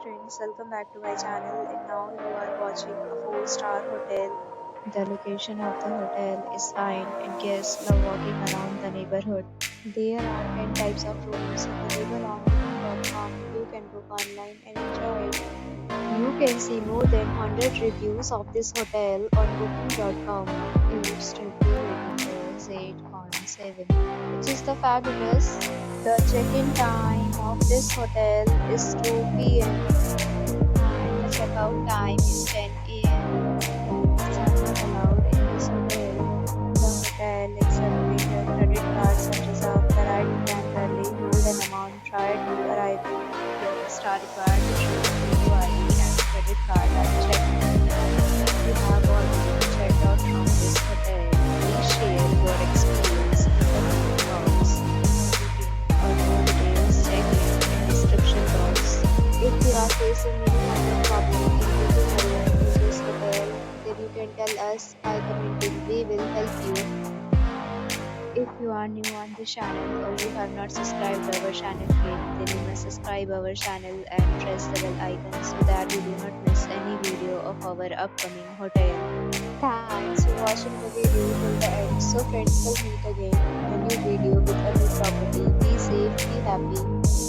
friends, welcome back to my channel, and now you are watching a 4-star hotel. The location of the hotel is fine and guests love walking around the neighborhood. There are 10 types of rooms available on booking.com. You can book online and enjoy it. You can see more than 100 reviews of this hotel on booking.com. Its review rating is 8.7, which is the fabulous. The check-in time of this hotel is 2 p.m. and the checkout time is 10 a.m. Pets are not allowed in this hotel. The hotel accepts major credit cards and reserves the right to temporarily hold an amount prior to arrival. Guests are required to show photo ID and credit card at check-in. If you have already checked out from this hotel, please share your experience in the comment box. For more details, check link in description box. If you are facing any kind of problem in booking a room in this hotel, then you can tell us by commenting. We will help you. If you are new on this channel or you have not subscribed our channel yet, then you must subscribe our channel and press the bell icon so that you do not miss any video of our upcoming hotel. Thanks for watching the video till the end. So friends, will meet again in a new video with a new property. Be safe, be happy.